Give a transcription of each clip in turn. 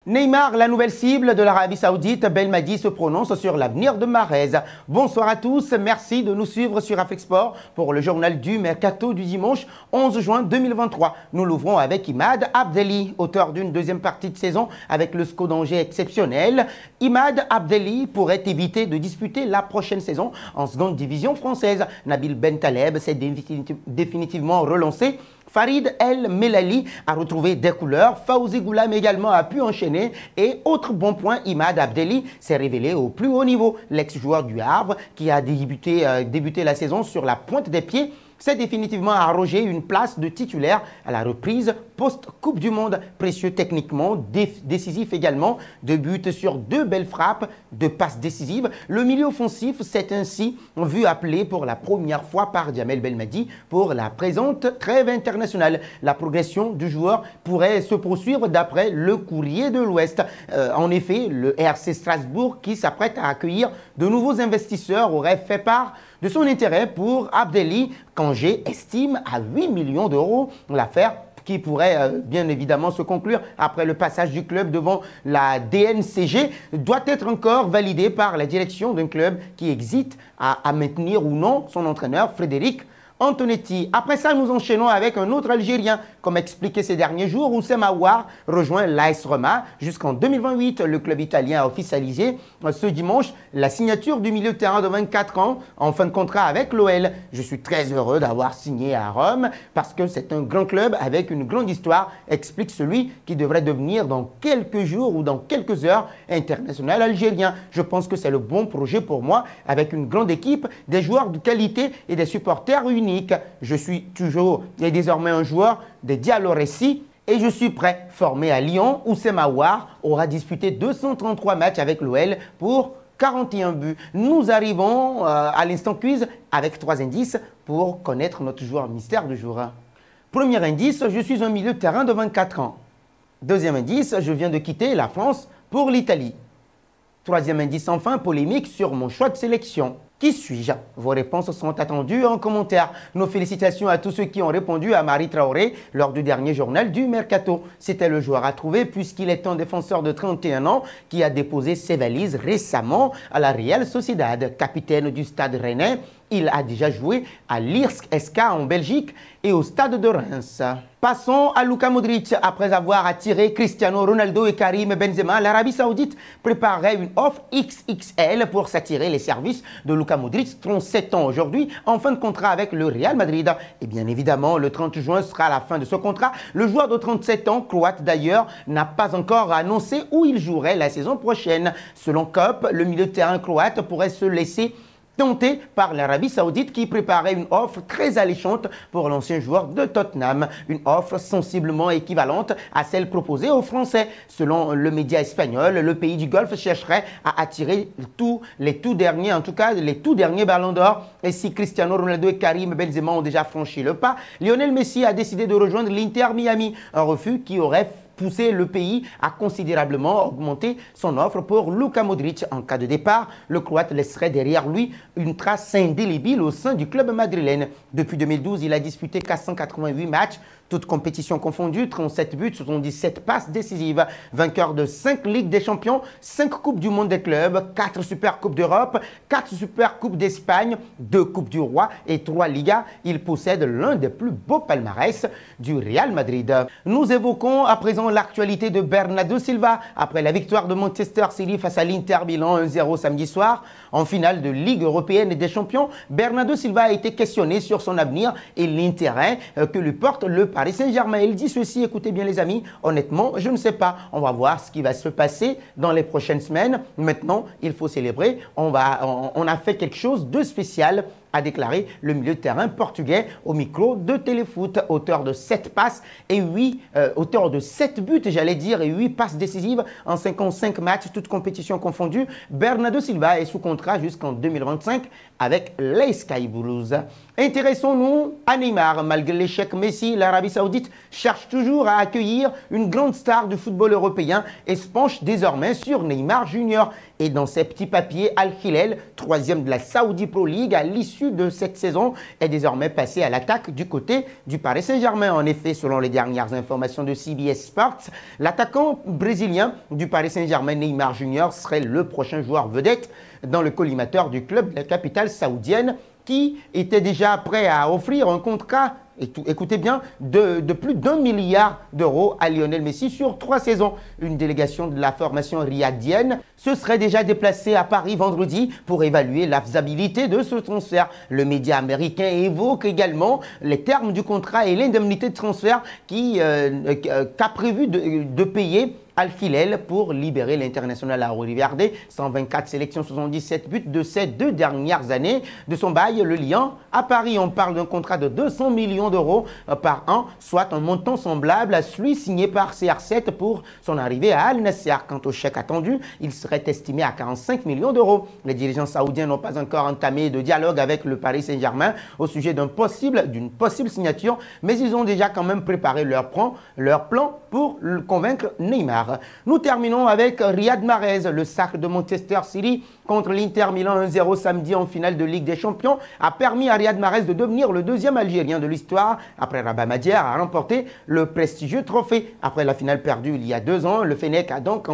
Neymar, la nouvelle cible de l'Arabie Saoudite, Belmadi se prononce sur l'avenir de Mahrez. Bonsoir à tous, merci de nous suivre sur Afexport pour le journal du Mercato du dimanche 11 juin 2023. Nous l'ouvrons avec Imad Abdelli, auteur d'une deuxième partie de saison avec le SCO d'Angers exceptionnel. Imad Abdelli pourrait éviter de disputer la prochaine saison en seconde division française. Nabil Bentaleb s'est définitivement relancé. Farid El Melali a retrouvé des couleurs, Fawzi Goulam également a pu enchaîner et autre bon point, Imad Abdelli s'est révélé au plus haut niveau. L'ex-joueur du Havre qui a débuté la saison sur la pointe des pieds s'est définitivement arrogé une place de titulaire à la reprise post-Coupe du Monde. Précieux techniquement, décisif également, 2 buts sur 2 belles frappes, 2 passes décisives. Le milieu offensif s'est ainsi vu appelé pour la première fois par Djamel Belmadi pour la présente trêve internationale. La progression du joueur pourrait se poursuivre d'après le Courrier de l'Ouest. En effet, le RC Strasbourg qui s'apprête à accueillir de nouveaux investisseurs aurait fait part de son intérêt pour Abdelli, qu'Angers estime à 8 millions d'euros. L'affaire qui pourrait bien évidemment se conclure après le passage du club devant la DNCG doit être encore validée par la direction d'un club qui hésite à maintenir ou non son entraîneur Frédéric Antonetti. Après ça, nous enchaînons avec un autre Algérien. Comme expliqué ces derniers jours, Oussem Aouar rejoint l'AS Roma jusqu'en 2028. Le club italien a officialisé ce dimanche la signature du milieu de terrain de 24 ans en fin de contrat avec l'OL. Je suis très heureux d'avoir signé à Rome parce que c'est un grand club avec une grande histoire, explique celui qui devrait devenir dans quelques jours ou dans quelques heures international algérien. Je pense que c'est le bon projet pour moi avec une grande équipe, des joueurs de qualité et des supporters unis. Je suis toujours et désormais un joueur de Diallo Ressi et je suis prêt. Formé à Lyon, Oussem Aouar aura disputé 233 matchs avec l'OL pour 41 buts. Nous arrivons à l'instant quiz avec 3 indices pour connaître notre joueur mystère du jour. Premier indice, je suis un milieu de terrain de 24 ans. Deuxième indice, je viens de quitter la France pour l'Italie. Troisième indice enfin, polémique sur mon choix de sélection. Qui suis-je? Vos réponses sont attendues en commentaire. Nos félicitations à tous ceux qui ont répondu à Marie Traoré lors du dernier journal du Mercato. C'était le joueur à trouver puisqu'il est un défenseur de 31 ans qui a déposé ses valises récemment à la Real Sociedad. Capitaine du Stade Rennais, il a déjà joué à l'Irsk SK en Belgique et au Stade de Reims. Passons à Luka Modric. Après avoir attiré Cristiano Ronaldo et Karim Benzema, l'Arabie Saoudite préparait une offre XXL pour s'attirer les services de Luka Modric, 37 ans aujourd'hui, en fin de contrat avec le Real Madrid. Et bien évidemment, le 30 juin sera la fin de ce contrat. Le joueur de 37 ans, croate d'ailleurs, n'a pas encore annoncé où il jouerait la saison prochaine. Selon COP, le milieu de terrain croate pourrait se laisser tenté par l'Arabie Saoudite qui préparait une offre très alléchante pour l'ancien joueur de Tottenham. Une offre sensiblement équivalente à celle proposée aux Français. Selon le média espagnol, le pays du Golfe chercherait à attirer les tout derniers ballons d'or. Et si Cristiano Ronaldo et Karim Benzema ont déjà franchi le pas, Lionel Messi a décidé de rejoindre l'Inter Miami. Un refus qui aurait poussé le pays à considérablement augmenter son offre pour Luka Modric. En cas de départ, le Croate laisserait derrière lui une trace indélébile au sein du club madrilène. Depuis 2012, il a disputé 488 matchs, toutes compétitions confondues, 37 buts, 77 passes décisives. Vainqueur de 5 Ligues des Champions, 5 Coupes du Monde des clubs, 4 Super Coupes d'Europe, 4 Super Coupes d'Espagne, 2 Coupes du Roi et 3 Ligas. Il possède l'un des plus beaux palmarès du Real Madrid. Nous évoquons à présent l'actualité de Bernardo Silva après la victoire de Manchester City face à l'Inter Milan 1-0 samedi soir. En finale de Ligue européenne et des champions, Bernardo Silva a été questionné sur son avenir et l'intérêt que lui porte le Paris Saint-Germain. Il dit ceci, écoutez bien les amis, honnêtement, je ne sais pas. On va voir ce qui va se passer dans les prochaines semaines. Maintenant, il faut célébrer. On a fait quelque chose de spécial, a déclaré le milieu de terrain portugais au micro de Téléfoot, auteur de 7 passes et 7 buts, j'allais dire, et 8 passes décisives en 55 matchs, toutes compétitions confondues. Bernardo Silva est sous contrat jusqu'en 2025 avec les Sky Blues. Intéressons-nous à Neymar. Malgré l'échec Messi, l'Arabie Saoudite cherche toujours à accueillir une grande star du football européen et se penche désormais sur Neymar Junior. Et dans ses petits papiers, Al Hilal, 3e de la Saudi Pro League, à l'issue l'issue de cette saison est désormais passé à l'attaque du côté du Paris Saint-Germain. En effet, selon les dernières informations de CBS Sports, l'attaquant brésilien du Paris Saint-Germain, Neymar Jr., serait le prochain joueur vedette dans le collimateur du club de la capitale saoudienne, qui était déjà prêt à offrir un contrat, écoutez bien, de plus d'1 milliard d'euros à Lionel Messi sur 3 saisons. Une délégation de la formation riyadienne se serait déjà déplacée à Paris vendredi pour évaluer la faisabilité de ce transfert. Le média américain évoque également les termes du contrat et l'indemnité de transfert qu'a prévu de payer Al-Hilal pour libérer l'international à Riverde. 124 sélections, 77 buts de ces 2 dernières années. De son bail, le Lyon à Paris, on parle d'un contrat de 200 millions d'euros par an, soit un montant semblable à celui signé par CR7 pour son arrivée à Al Nassr. Quant au chèque attendu, il serait estimé à 45 millions d'euros. Les dirigeants saoudiens n'ont pas encore entamé de dialogue avec le Paris Saint-Germain au sujet d'une possible signature, mais ils ont déjà quand même préparé leur plan pour convaincre Neymar. Nous terminons avec Riyad Mahrez. Le sacre de Manchester City contre l'Inter Milan 1-0 samedi en finale de Ligue des Champions a permis à Riyad Mahrez de devenir le 2e Algérien de l'histoire après Rabat Madjer à remporter le prestigieux trophée. Après la finale perdue il y a 2 ans, le Fennec a donc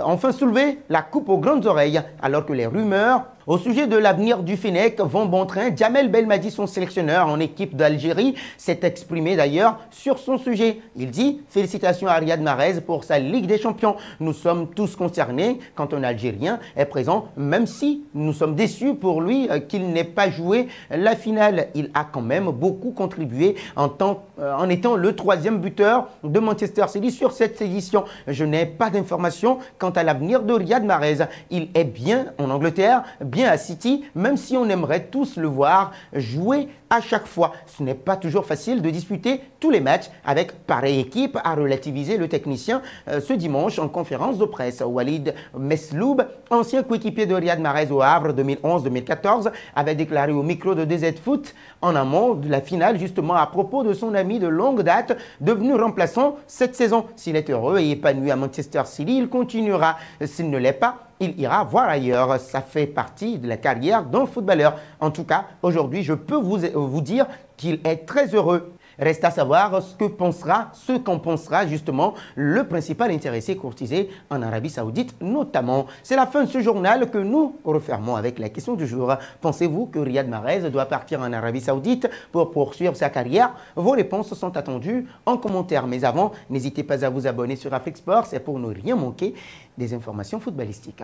enfin soulevé la coupe aux grandes oreilles, alors que les rumeurs au sujet de l'avenir du Fennec vont bon train. Djamel Belmadi, son sélectionneur en équipe d'Algérie, s'est exprimé d'ailleurs sur son sujet. Il dit « Félicitations à Riyad Mahrez pour sa Ligue des Champions. Nous sommes tous concernés quand un Algérien est présent, même si nous sommes déçus pour lui qu'il n'ait pas joué la finale. Il a quand même beaucoup contribué en étant le 3e buteur de Manchester City sur cette édition. Je n'ai pas d'informations quant à l'avenir de Riyad Mahrez. Il est bien en Angleterre, bien à City, même si on aimerait tous le voir jouer à chaque fois. Ce n'est pas toujours facile de disputer tous les matchs avec pareille équipe, a relativisé le technicien ce dimanche en conférence de presse. Walid Mesloub, ancien coéquipier de Riyad Mahrez au Havre 2011-2014, avait déclaré au micro de DZ Foot en amont de la finale, justement à propos de son ami de longue date, devenu remplaçant cette saison. S'il est heureux et épanoui à Manchester City, il continuera. S'il ne l'est pas, il ira voir ailleurs. Ça fait partie de la carrière d'un footballeur. En tout cas, aujourd'hui, je peux vous dire qu'il est très heureux. Reste à savoir ce qu'en pensera justement le principal intéressé courtisé en Arabie Saoudite notamment. C'est la fin de ce journal que nous refermons avec la question du jour. Pensez-vous que Riyad Mahrez doit partir en Arabie Saoudite pour poursuivre sa carrière? Vos réponses sont attendues en commentaire. Mais avant, n'hésitez pas à vous abonner sur Afrique Sport, c'est pour ne rien manquer des informations footballistiques.